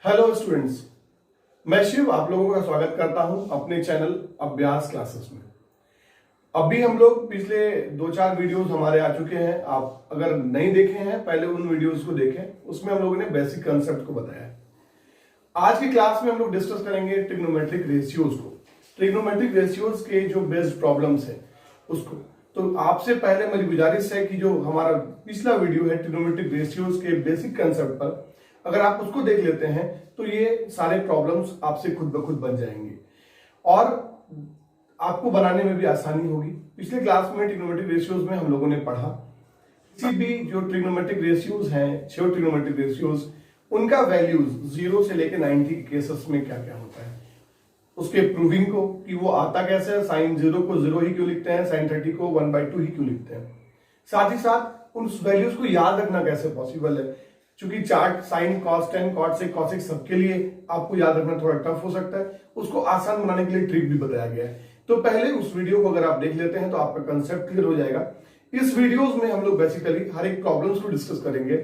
Hello students, मैं शिव आप लोगों का स्वागत करता हूं अपने चैनल अभ्यास क्लासेस में। अभी हम लोग पिछले 2-4 वीडियोस हमारे आ चुके हैं। आप अगर नहीं देखे हैं पहले उन वीडियोस को देखें, उसमें हम लोगों ने बेसिक कंसेप्ट को बताया है। आज की क्लास में हम लोग डिस्कस करेंगे ट्रिग्नोमेट्रिक रेशियोज को, ट्रिग्नोमेट्रिक रेशियोज के जो बेस्ड प्रॉब्लम्स है उसको। तो आपसे पहले मेरी गुजारिश है कि जो हमारा पिछला वीडियो है ट्रिग्नोमेट्रिक रेशियोज के बेसिक कंसेप्ट पर, अगर आप उसको देख लेते हैं तो ये सारे प्रॉब्लम्स आपसे खुद ब खुद बन जाएंगे और आपको बनाने में भी आसानी होगी। पिछले क्लास में ट्रिग्नोमेट्रिक रेशियोज में हम लोगों ने पढ़ा किसी भी जो ट्रिग्नोमेट्रिक रेशियोज हैं, 6 ट्रिग्नोमेट्रिक रेशियोज, उनका वैल्यूज 0 से लेकर 90 केसेस में क्या क्या होता है, उसके प्रूविंग को कि वो आता कैसे है, साइन 0 को 0 ही क्यों लिखते हैं, साइन 30 को 1/2 ही क्यों लिखते हैं। साथ ही साथ उन वैल्यूज को याद रखना कैसे पॉसिबल है, क्योंकि chart sine cos tan cot से कॉसेक सबके लिए आपको याद रखना थोड़ा टफ हो सकता है, उसको आसान बनाने के लिए ट्रिक भी बताया गया है। तो पहले उस वीडियो को अगर आप देख लेते हैं तो आपका कंसेप्ट क्लियर हो जाएगा। इस वीडियोस में हम लोग बेसिकली हर एक प्रॉब्लम्स को डिस्कस करेंगे।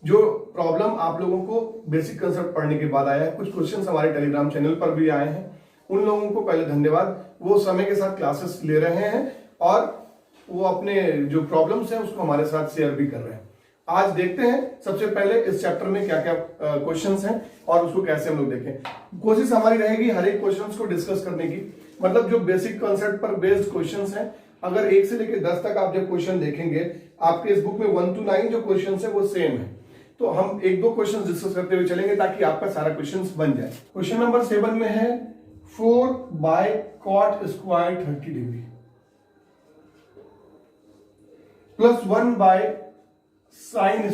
जो प्रॉब्लम आप लोगों को बेसिक कंसेप्ट पढ़ने के बाद आया है, कुछ क्वेश्चंस हमारे टेलीग्राम चैनल पर भी आए हैं, उन लोगों को पहले धन्यवाद। वो समय के साथ क्लासेस ले रहे हैं और वो अपने जो प्रॉब्लम्स हैं उसको हमारे साथ शेयर भी कर रहे हैं। आज देखते हैं सबसे पहले इस चैप्टर में क्या क्या क्वेश्चंस हैं और उसको कैसे हम लोग देखें। कोशिश हमारी रहेगी हर एक क्वेश्चंस को डिस्कस करने की, मतलब जो बेसिक कॉन्सेप्ट पर बेस्ड क्वेश्चंस हैं। अगर 1 से लेकर 10 तक आप जब क्वेश्चन देखेंगे, आपके इस बुक में 1 to 9 जो क्वेश्चन है वो सेम है, तो हम 1-2 क्वेश्चन डिस्कस करते हुए चलेंगे ताकि आपका सारा क्वेश्चन बन जाए। क्वेश्चन नंबर 7 में है 4/cot² 30 degree plus 1/sin²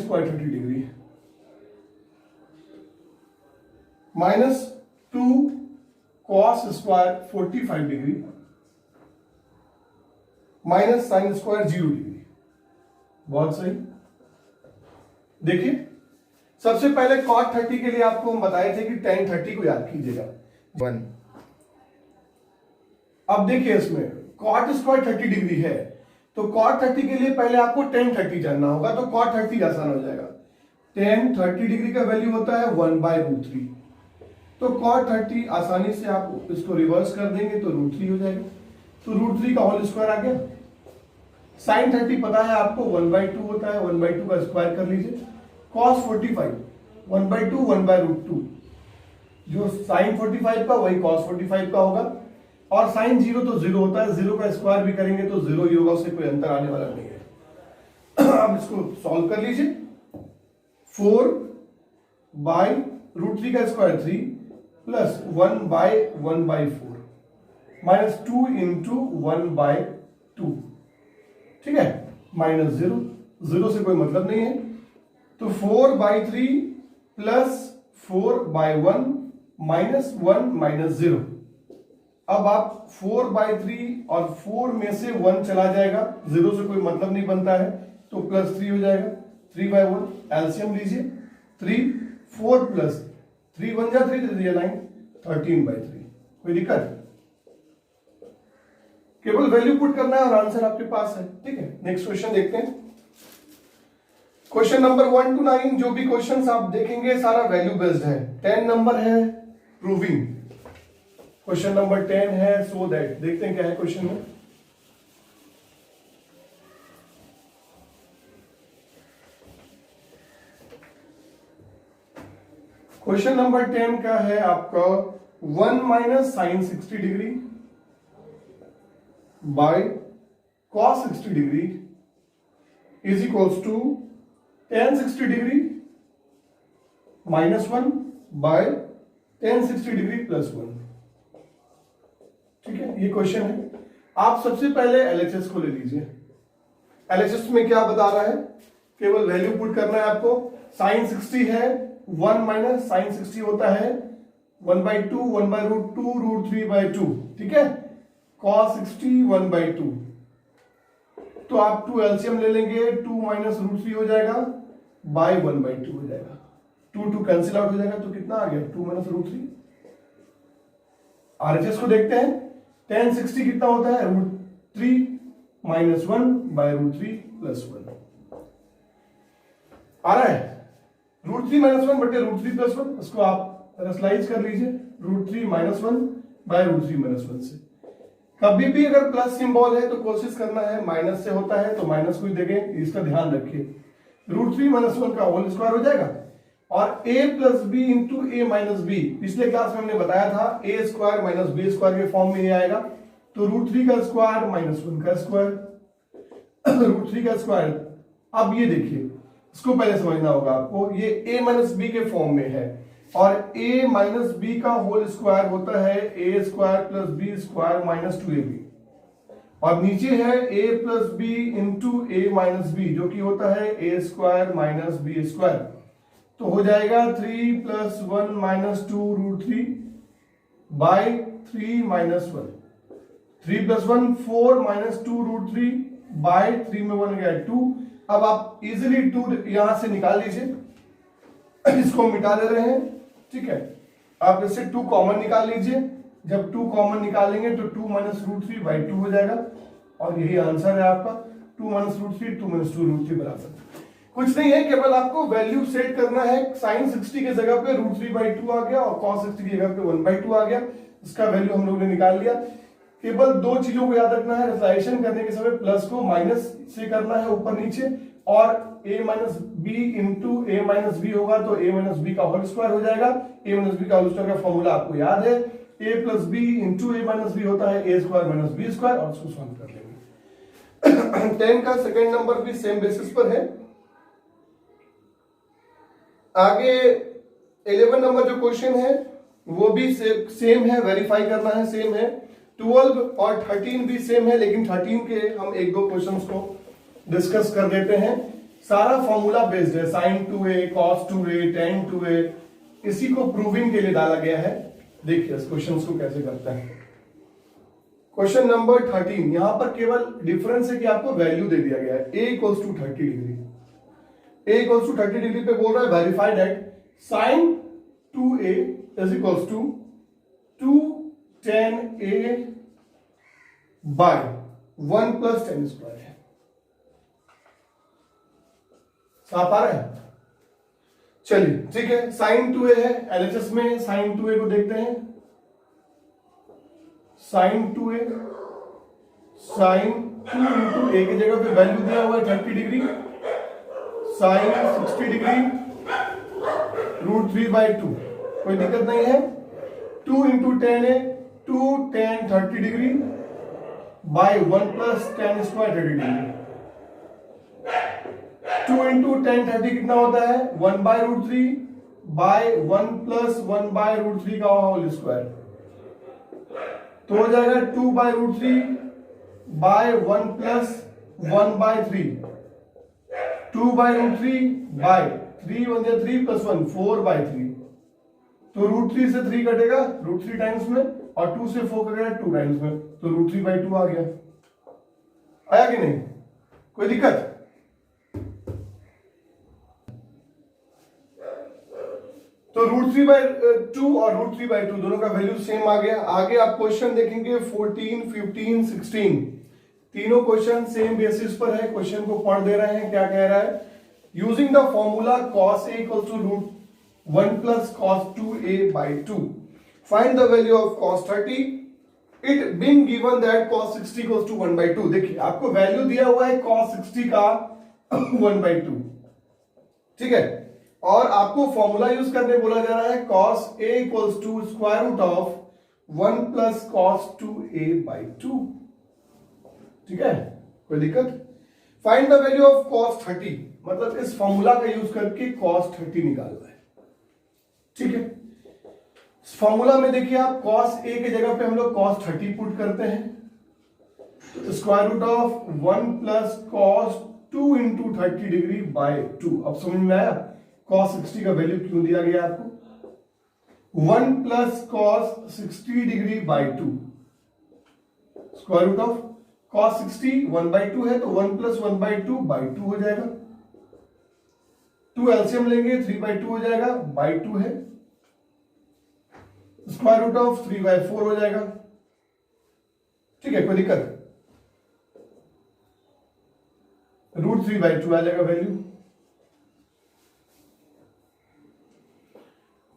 30 degree minus 2cos² 45 degree minus sin² 0 degree. बहुत सही। देखिए, सबसे पहले cot 30 के लिए आपको हम बताए थे कि tan 30 को याद कीजिएगा 1। अब देखिए इसमें cot² 30 डिग्री है, तो cot 30 के लिए पहले आपको tan 30 जानना होगा, तो cot 30 आसान हो जाएगा। tan 30 डिग्री का वैल्यू होता है 1/√3, तो cot 30 आसानी से आप इसको रिवर्स कर देंगे तो √3 हो जाएगा, तो √3 का होल स्क्वायर आ गया। sin 30 पता है आपको 1/2 होता है, 1/2 का स्क्वायर कर लीजिए। cos 45 1/2 1/√2, जो sin 45 का वही cos 45 का होगा, और sin 0 तो 0 होता है, 0 का स्क्वायर भी करेंगे तो 0 ही होगा, उससे कोई अंतर आने वाला नहीं है। अब इसको सॉल्व कर लीजिए। 4/√3 का स्क्वायर 3 प्लस 1/1/4 माइनस 2 इंटू 1/2, ठीक है, माइनस 0, 0 से कोई मतलब नहीं है, तो 4/3 प्लस 4/1 माइनस 1 माइनस 0। अब आप 4/3 और 4 में से 1 चला जाएगा, 0 से कोई मतलब नहीं बनता है, तो प्लस 3 हो जाएगा। 3/1 एलसीएम लीजिए, 3 4 प्लस 3 1 जा 3 9 13/3। कोई दिक्कत? केवल वैल्यू पुट करना है और आंसर आपके पास है, ठीक है। नेक्स्ट क्वेश्चन देखते हैं। क्वेश्चन नंबर 1 to 9 जो भी क्वेश्चंस आप देखेंगे सारा वैल्यू बेस्ड है। 10 नंबर है प्रूविंग, क्वेश्चन नंबर 10 है सो दैट। देखते हैं क्या है क्वेश्चन में। क्वेश्चन नंबर 10 का है आपका 1 minus sine 60 degree by cos 60 degree is equals to tan 60 degree minus 1 by tan 60 degree plus 1। ठीक है, ये क्वेश्चन है। आप सबसे पहले एलएचएस को ले लीजिए। एलएचएस में क्या बता रहा है, केवल वैल्यू पुट करना है आपको। साइन 60 है, 1 माइनस साइन 60 होता है 1/2 1/√2 √3/2, ठीक है। cos 60 1/2, तो आप 2 एलसीएम ले लेंगे, 2 माइनस √3 हो जाएगा बाय 1/2 हो जाएगा, 2 कैंसिल आउट हो जाएगा, तो कितना आ गया 2 माइनस √3। आरएचएस को देखते हैं। tan 60 कितना होता है √3 माइनस 1/√3 प्लस 1 आ रहा है। √3 - 1 बटे √3 + 1, इसको आप रसलाइज कर लीजिए √3 - 1/√3 - 1 से। कभी भी अगर प्लस सिंबल है तो कोशिश करना है माइनस से होता है तो माइनस को ही देखें, इसका ध्यान रखिए। √3 - 1 का होल स्क्वायर हो जाएगा और a + b × a - b, पिछले क्लास में हमने बताया था a² - b² के फॉर्म में ये आएगा। तो √3 का स्क्वायर -1 का स्क्वायर √3 का स्क्वायर। अब ये देखिए, इसको पहले समझना होगा आपको, ये a - b के फॉर्म में है और a - b का होल स्क्वायर होता है a² + b² - 2ab और नीचे है a + b × a - b जो कि होता है a² - b²। तो हो जाएगा 3 + 1 - 2 √3/3 - 1। 3 + 1 4 - 2 √3/3 में 1 गया 2। अब आप इजीली 2 यहां से निकाल लीजिए, इसको मिटा दे रहे हैं, ठीक है। आप इससे 2 कॉमन निकाल लीजिए, जब 2 कॉमन निकालेंगे तो 2 - √3/2 हो जाएगा और यही आंसर है आपका। 2 - √3 2 - 2 √3 बराबर कुछ नहीं है, केवल आपको वैल्यू सेट करना है। sin 60 के जगह पे √3/2 आ गया और cos 60 की जगह पे 1/2 आ गया, इसका वैल्यू हम लोगों ने निकाल लिया। केवल 2 चीजों को याद रखना है, रेफरेंशिएशन करने के समय प्लस को माइनस से करना है ऊपर नीचे और a - b × a - b होगा तो a - b का होल स्क्वायर हो जाएगा। a - b का होल स्क्वायर का फॉर्मूला आपको याद है, a + b × a - b होता है a² - b² और उसको सॉल्व कर लेंगे। 10 का सेकंड नंबर भी सेम बेसिस पर है। आगे 11 नंबर जो क्वेश्चन है वो भी सेम है, वेरीफाई करना है, सेम है। 12 और 13 भी सेम है, लेकिन 13 के हम 1-2 क्वेश्चंस को डिस्कस कर देते हैं। सारा फॉर्मूला बेस्ड है, sin 2a, cos 2a, tan 2a, इसी को प्रूविंग के लिए डाला गया है। देखिए इस क्वेश्चन को कैसे करते हैं। क्वेश्चन नंबर 13, यहां पर केवल डिफरेंस है कि आपको वैल्यू दे दिया गया है a = 30 डिग्री। a = 30 डिग्री पे बोल रहा है verify that sin 2a = 2 tan a by 1 + tan² है। साफ आ रहा है? चलिए ठीक है, sin 2a है, एलएचएस में sin 2a को देखते हैं। sin 2a, sin 2 × a की जगह पे वैल्यू दिया हुआ है 30 डिग्री, sin 60 डिग्री √3/2, कोई दिक्कत नहीं है। 2 × tan a, 2 tan 30 degree by 1 + tan² 30 degree. 2 × tan 30 कितना होता है 1/√3 बाय 1 + 1/√3 का होल स्क्वायर, तो हो जाएगा 2/√3 बाय 1 + 1/3, 2/√3 बाय 3 × 1 3 + 1 4/3। तो √3 से 3 कटेगा √3 टाइम्स में और 2 से 4 कटेगा 2 टाइम्स में, तो √3/2 आ गया। आया कि नहीं, कोई दिक्कत? तो √3/2 और √3/2 दोनों का वैल्यू सेम आ गया। आगे आप क्वेश्चन देखेंगे 14, 15, 16, तीनों क्वेश्चन सेम बेसिस पर है। क्वेश्चन को पढ़ दे रहे हैं, क्या कह रहा है। Using the formula cos a = √1 + cos 2a/2 find the value of cos 30 it being given that cos 60 = 1/2। देखिए आपको वैल्यू दिया हुआ है cos 60 का 1/2, ठीक है, और आपको फॉर्मूला यूज करने बोला जा रहा है cos a = √1 + cos 2a/2, ठीक है, कोई दिक्कत? Find the value of cos 30, मतलब इस फॉर्मूला का यूज करके cos 30 निकालना है, ठीक है। फॉर्मूला में देखिए आप cos a की जगह पे हम लोग cos 30 पुट करते हैं, √1 + cos 2 × 30 डिग्री बाय 2। अब समझ में आया cos 60 का वैल्यू क्यों दिया गया आपको, 1 + cos 60 डिग्री बाय 2, cos 60 1/2 है तो 1 + 1/2/2 हो जाएगा। 2 एलसीएम लेंगे 3/2 हो जाएगा, बाय 2 है, √3/4 हो जाएगा, ठीक है, कोई दिक्कत? √3/2 आ जाएगा वैल्यू।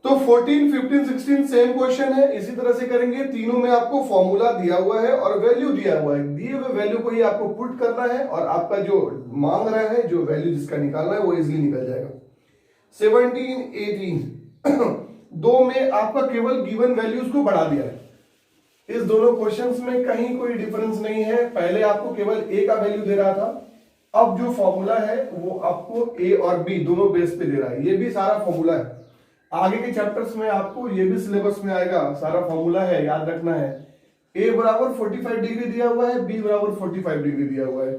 तो 14, 15, 16 सेम क्वेश्चन है, इसी तरह से करेंगे। तीनों में आपको फॉर्मूला दिया हुआ है और वैल्यू दिया हुआ है। दिए हुए वैल्यू को ही आपको पुट करना है और आपका जो मांग रहा है, जो वैल्यू जिसका निकालना है, वो इजिली निकल जाएगा। 17, 18 दो में आपका केवल गिवन वैल्यूज को बढ़ा दिया है। इस दोनों क्वेश्चंस में कहीं कोई डिफरेंस नहीं है। पहले आपको केवल ए का वैल्यू दे रहा था, अब जो फॉर्मूला है वो आपको ए और बी दोनों बेस पे दे रहा है। ये भी सारा फॉर्मूला है, आगे के चैप्टर्स में आपको ये भी सिलेबस में आएगा, सारा फॉर्मूला है, याद रखना है। ए बराबर 45 डिग्री दिया हुआ है, बी बराबर 45 डिग्री दिया हुआ है।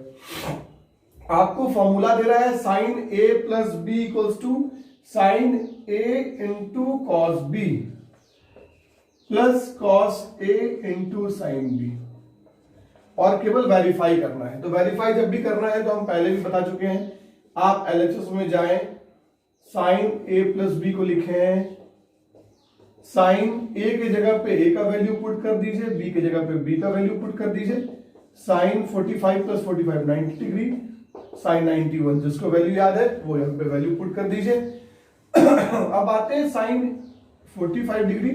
आपको फॉर्मूला दे रहा है sine A plus B equals to sine A into cos B plus cos A into sine B, और केवल वेरीफाई करना है। तो वेरीफाई जब भी करना है तो हम पहले भी बता चुके हैं, आप एलएचएस में जाएं, साइन ए प्लस बी को लिखें, साइन ए की जगह पे ए का वैल्यू पुट कर दीजिए, बी की जगह पे बी का वैल्यू पुट कर दीजिए। साइन 45 प्लस 45 90 डिग्री, साइन 91 जिसको वैल्यू याद है वो यहाँ पे वैल्यू पुट कर दीजिए। अब आते हैं sine 45 degree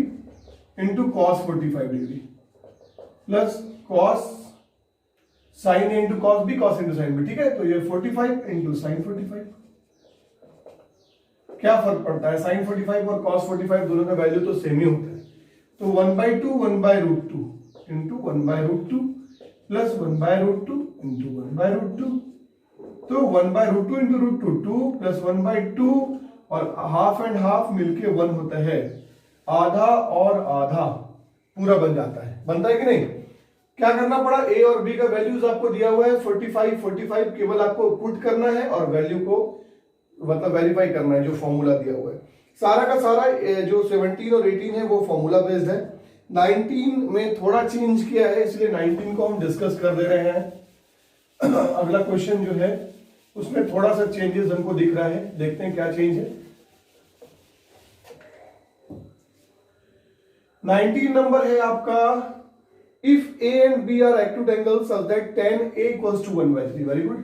into cos 45 degree plus cos sine A into cos B, cos into sine B, ठीक है। तो ये 45 इंटू साइन 45, क्या फर्क पड़ता है, साइन 45 और कॉस 45 दोनों का वैल्यू तो सेम ही होता है। तो 1/2 1/√2 इंटू 1/√2 प्लस 1/√2 इंटू 1/√2, तो 1/√2 इंटू √2 2 प्लस 1/2 और हाफ एंड हाफ मिलके 1 होता है, आधा और आधा पूरा बन जाता है। बनता है कि नहीं? क्या करना पड़ा, ए और बी का वैल्यूज आपको दिया हुआ है 45 45, केवल आपको पुट करना है और वैल्यू को मतलब वेरीफाई करना है जो फॉर्मूला दिया हुआ है। सारा का सारा जो 17 और 18 है वो फॉर्मूला बेस्ड है। 19 में थोड़ा चेंज किया है, इसलिए 19 को हम डिस्कस कर दे रहे हैं। अगला क्वेश्चन जो है उसमें थोड़ा सा चेंजेस हमको दिख रहा है, देखते हैं क्या चेंज है। 19 नंबर है आपका, if A and B are acute angles such that tan A equals to 1/3, very good.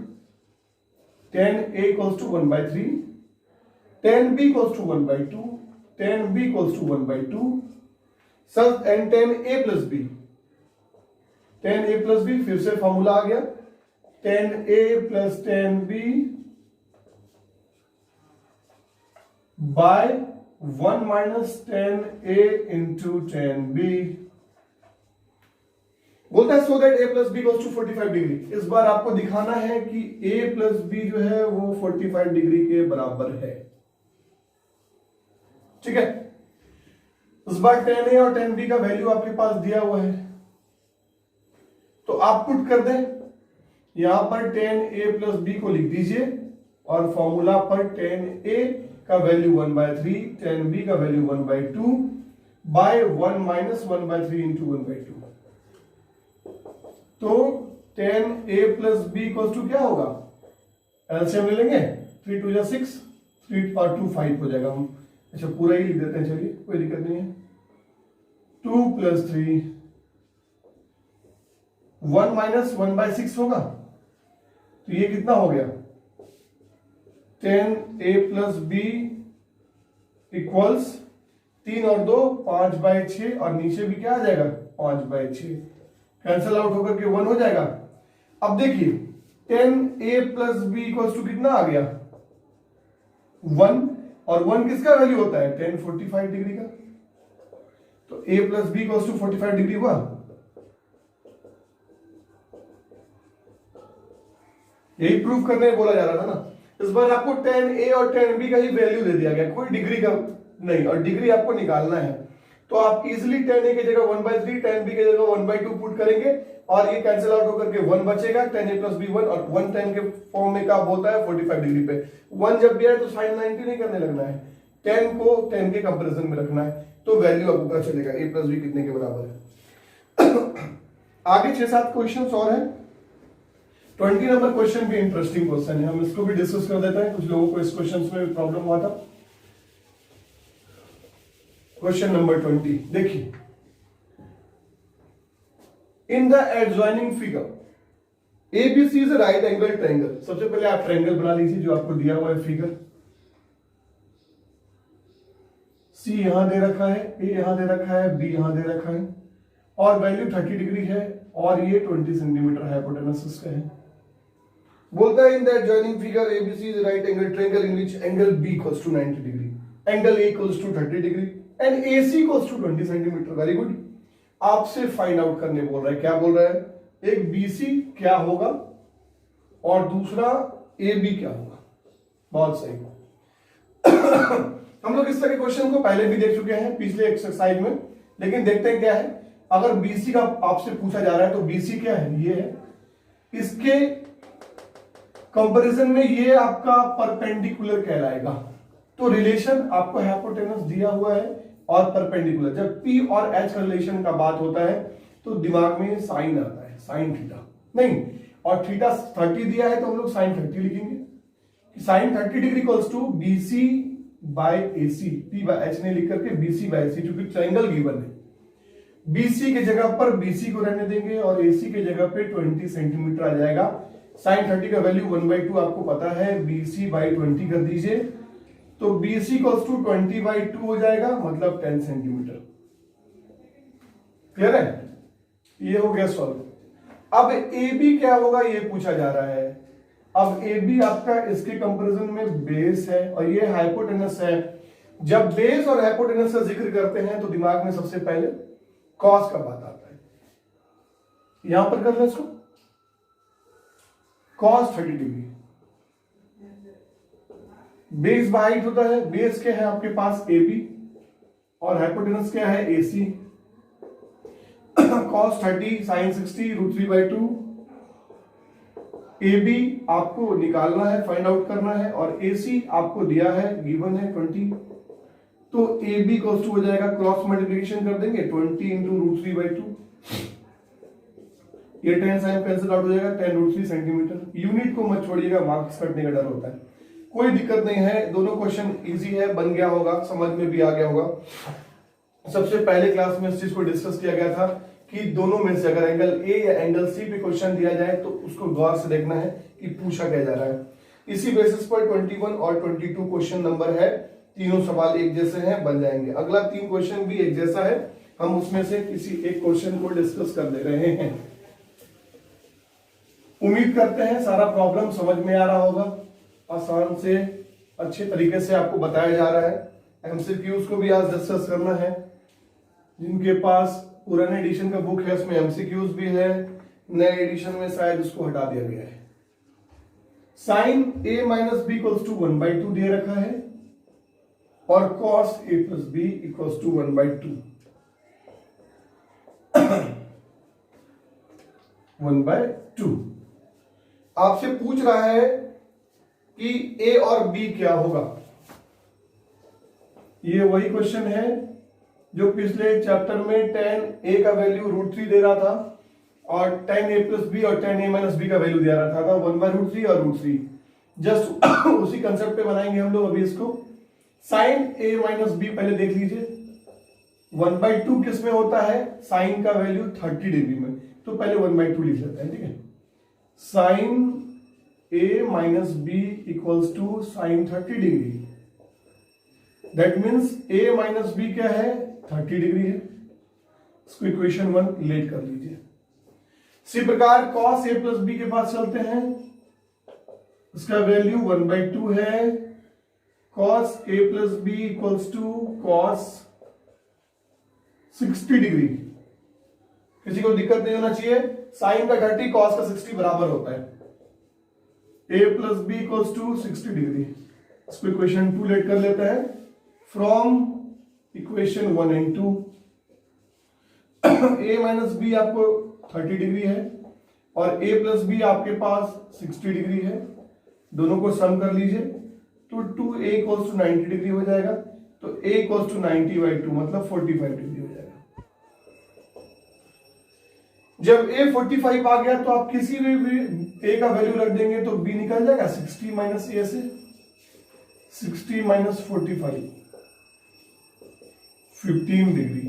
tan A equals to 1/3, tan B equals to 1/2, tan B equals to 1/2, such and tan A plus B, tan A plus B फिर से formula आ गया, tan A plus tan B by 1 minus tan A into tan B, बोलता है so that A plus B goes to 45 degree. इस बार आपको दिखाना है कि ए प्लस बी जो है वो 45 डिग्री के बराबर है, ठीक है। इस बार tan ए और tan बी का वैल्यू आपके पास दिया हुआ है, तो आप पुट कर दें, यहां पर tan ए प्लस बी को लिख दीजिए और फॉर्मूला पर tan ए का वैल्यू 1/3, tan बी का वैल्यू 1/2 बाय 1 माइनस 1/3 इंटू 1/2, तो tan A plus B equal to क्या होगा, एलसीएम ले लेंगे, 3 2 6, 3 और 2 5 हो जाएगा। हम अच्छा पूरा ही लिख देते हैं, चलिए कोई दिक्कत नहीं है। 2 प्लस 3 1 माइनस 1/6 होगा, तो ये कितना हो गया, tan A plus B equals 3 और 2 5/6 और नीचे भी क्या आ जाएगा 5/6, कैंसल आउट होकर के 1 हो जाएगा। अब देखिए tan A plus B equals to कितना आ गया 1, और 1 किसका वैल्यू होता है tan 45 डिग्री का, तो A plus B equals to 45 degree हुआ। यही प्रूफ करने बोला जा रहा था ना। इस बार आपको tan A और tan B का ही वैल्यू दे दिया गया, कोई डिग्री का नहीं, और डिग्री आपको निकालना है। तो आप इजिली tan A की जगह 1/3, tan B की जगह 1/2 पुट करेंगे और ये कैंसिल आउट होकर के 1 बचेगा, tan A प्लस बी 1, और 1 tan के फॉर्म में कब होता है 45 डिग्री पे। 1 जब भी आए तो साइन 90 नहीं करने लगना है, tan को tan के कंपैरिजन में रखना है, तो वैल्यू आपको पता चलेगा A प्लस बी कितने के बराबर है। आगे 6-7 क्वेश्चन और हैं। 20 नंबर क्वेश्चन भी इंटरेस्टिंग क्वेश्चन है, हम इसको भी डिस्कस कर देते हैं। कुछ लोगों को इस क्वेश्चन में प्रॉब्लम हुआ था। क्वेश्चन नंबर 20 देखिए, in the adjoining figure ABC is a right angle triangle. सबसे पहले आप ट्रायंगल बना लीजिए जो आपको दिया हुआ है फिगर। सी यहां दे रखा है, ए यहां दे रखा है, बी यहां दे रखा है और वैल्यू 30 डिग्री है और ये 20 सेंटीमीटर हाइपोटेनस का है। बोलता है in that joining figure ABC is right angle triangle in which angle B equals to 90 degree, angle A equals to 30 degree and AC equals to 20 centimetre. Very good. आपसे find out करने बोल रहा है। क्या बोल रहा है? एक बीसी क्या होगा और दूसरा ए बी क्या होगा। बहुत सही। हम लोग इस तरह के क्वेश्चन को पहले भी देख चुके हैं पिछले एक्सरसाइज में, लेकिन देखते हैं क्या है। अगर बीसी का आपसे पूछा जा रहा है तो बीसी क्या है? ये है। इसके कंपैरिजन में ये आपका परपेंडिकुलर कहलाएगा। तो रिलेशन आपको हाइपोटेनस दिया हुआ है और परपेंडिकुलर। जब पी और एच का रिलेशन का बात होता है तो दिमाग में साइन आता है, साइन थीटा नहीं, और थीटा 30 दिया है तो हम लोग साइन 30 लिखेंगे। Sine 30 degree equals to BC by AC, P by H ने लिख करके बीसी बाय एसी, क्योंकि ट्रायंगल गिवन है। बीसी के जगह पर बीसी को रहने देंगे और एसी के जगह पे 20 सेंटीमीटर आ जाएगा। साइन 30 का वैल्यू 1/2 आपको पता है, बीसी बाय 20 कर दीजिए तो बीसी इक्वल्स टू 20/2 हो जाएगा, मतलब 10 सेंटीमीटर। क्लियर है? ये हो गया सॉल्व। अब ए बी क्या होगा ये पूछा जा रहा है। अब ए बी आपका इसके कंपैरिजन में बेस है और ये हाइपोटेनस है। जब बेस और हाइपोटेनस का जिक्र करते हैं तो दिमाग में सबसे पहले कॉस का बात आता है। यहां पर कर ले इसको, cos 30 degree. Base by height होता है। बेस क्या है आपके पास? ए बी और हाइपोटेनस क्या है? ए सी। cos 30 sin 60 √3/2। ए बी आपको निकालना है, फाइंड आउट करना है, और ए सी आपको दिया है, गिवन है 20। तो ए बी को हो जाएगा, क्रॉस मल्टीप्लिकेशन कर देंगे 20 इंटू √3/2। ये 10 साइन कैंसिल आउट हो जाएगा, 10 √3 सेंटीमीटर। यूनिट को मत छोड़िएगा, मार्क्स कटने का डर होता है। कोई दिक्कत नहीं है, दोनों क्वेश्चन इजी है, बन गया होगा, समझ में भी आ गया होगा। सबसे पहले क्लास में इस चीज को डिस्कस किया गया था कि दोनों में से अगर एंगल ए या एंगल सी पे क्वेश्चन दिया जाए तो उसको गौर से देखना है कि पूछा क्या जा रहा है। इसी बेसिस पर 21 और 22 क्वेश्चन नंबर है, तीनों सवाल एक जैसे हैं, बन जाएंगे। अगला 3 क्वेश्चन भी एक जैसा है, हम उसमें से किसी एक क्वेश्चन को डिस्कस कर ले रहे हैं। उम्मीद करते हैं सारा प्रॉब्लम समझ में आ रहा होगा, आसान से अच्छे तरीके से आपको बताया जा रहा है। एमसीक्यूज को भी आज डिस्कस करना है। जिनके पास पुराने एडिशन का बुक है उसमें एमसीक्यूज भी है, नए एडिशन में शायद उसको हटा दिया गया है। Sine a minus B equals to 1/2 दे रखा है और cos a plus B equals to 1/2। 1/2 आपसे पूछ रहा है कि a और b क्या होगा। ये वही क्वेश्चन है जो पिछले चैप्टर में tan a का वैल्यू √3 दे रहा था और tan a प्लस बी और tan a माइनस बी का वैल्यू दे रहा था 1/√3 और √3। जस्ट उसी कंसेप्ट पे बनाएंगे हम लोग अभी इसको। sin a माइनस बी पहले देख लीजिए, 1/2 किस में होता है? साइन का वैल्यू 30 डिग्री में, तो पहले 1/2 लिख लेते हैं, ठीक है। sin a minus B equals to sine 30 degree, that means a minus B क्या है? 30 डिग्री है। इसको इक्वेशन 1 रिलेट कर लीजिए। इसी प्रकार cos a प्लस बी के पास चलते हैं, इसका वैल्यू 1/2 है। cos a plus B equals to cos 60 degree. किसी को दिक्कत नहीं होना चाहिए, साइन का 30 cos का 60 बराबर होता है। a plus B equals to 60 degree. इसको इक्वेशन 2 लेट कर लेते हैं। From equation 1 and 2 a minus B आपको 30 डिग्री है और a प्लस बी आपके पास 60 डिग्री है। दोनों को सम कर लीजिए तो 2a इक्वल्स टू 90 डिग्री हो जाएगा। तो a इक्वल्स टू 90/2 मतलब 45 डिग्री हो जाएगा। जब a 45 आ गया तो आप किसी भी a का वैल्यू रख देंगे तो b निकल जाएगा 60 माइनस a से। 60 माइनस 45 15 डिग्री।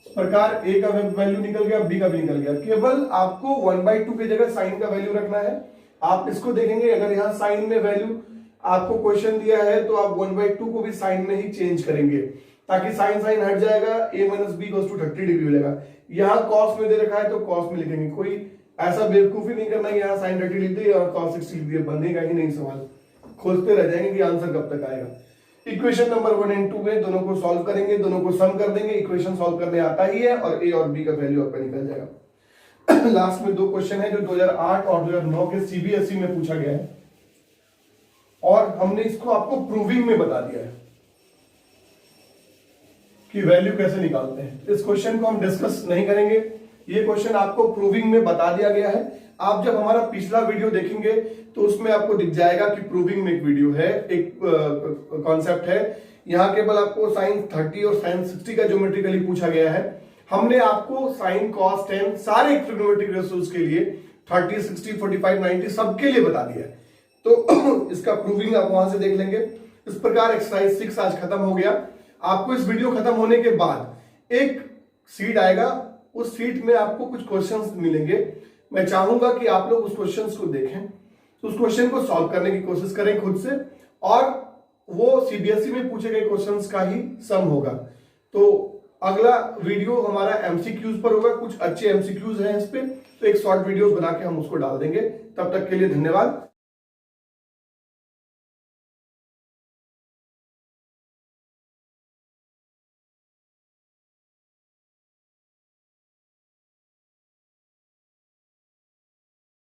इस प्रकार a का वैल्यू निकल गया, b का भी निकल गया। केवल आपको 1/2 की जगह साइन का वैल्यू रखना है। आप इसको देखेंगे, अगर यहां साइन में वैल्यू आपको क्वेश्चन दिया है तो आप 1/2 को भी साइन में ही चेंज करेंगे। ताकि साइन साइन हट जाएगा, a minus B equals to 30 degree मिलेगा। यहाँ कॉस में दे रखा है तो कॉस में लिखेंगे, कोई ऐसा बेवकूफी नहीं करना कि यहाँ साइन 30 लिख दिए और कॉस 60 लिख दिए, बनेगा ही नहीं सवाल, खोजते रह जाएंगे कि आंसर कब तक आएगा। इक्वेशन नंबर 1 एंड 2 में दोनों को सॉल्व करेंगे, दोनों को सम कर देंगे, इक्वेशन सॉल्व करने आता ही है और a और b का वैल्यू आपका निकल जाएगा। लास्ट में 2 क्वेश्चन है जो 2008 और 2009 के सीबीएसई में पूछा गया है और हमने इसको आपको प्रूविंग में बता दिया है कि वैल्यू कैसे निकालते हैं। इस क्वेश्चन को हम डिस्कस नहीं करेंगे, ये क्वेश्चन आपको प्रूविंग में बता दिया गया है। आप जब हमारा पिछला वीडियो देखेंगे तो उसमें आपको दिख जाएगा कि प्रूविंग में एक वीडियो है, एक कॉन्सेप्ट है। यहाँ केवल आपको साइन 30 और साइन 60 का ज्योमेट्रिकली पूछा गया है। हमने आपको साइन कॉस टेन सारे ट्रिग्नोमेट्रिक रेशियोज के लिए 30, 60, 45, 90 सबके लिए बता दिया है। तो इसका प्रूविंग आप वहां से देख लेंगे। इस प्रकार एक्सरसाइज 6 आज खत्म हो गया। आपको इस वीडियो खत्म होने के बाद एक सीट आएगा, उस सीट में आपको कुछ क्वेश्चंस मिलेंगे। मैं चाहूंगा कि आप लोग उस क्वेश्चंस को देखें, तो उस क्वेश्चन को सॉल्व करने की कोशिश करें खुद से, और वो सीबीएसई में पूछे गए क्वेश्चंस का ही सम होगा। तो अगला वीडियो हमारा एमसीक्यूज पर होगा, कुछ अच्छे एमसीक्यूज हैं इस पे, तो एक शॉर्ट वीडियो बना के हम उसको डाल देंगे। तब तक के लिए धन्यवाद।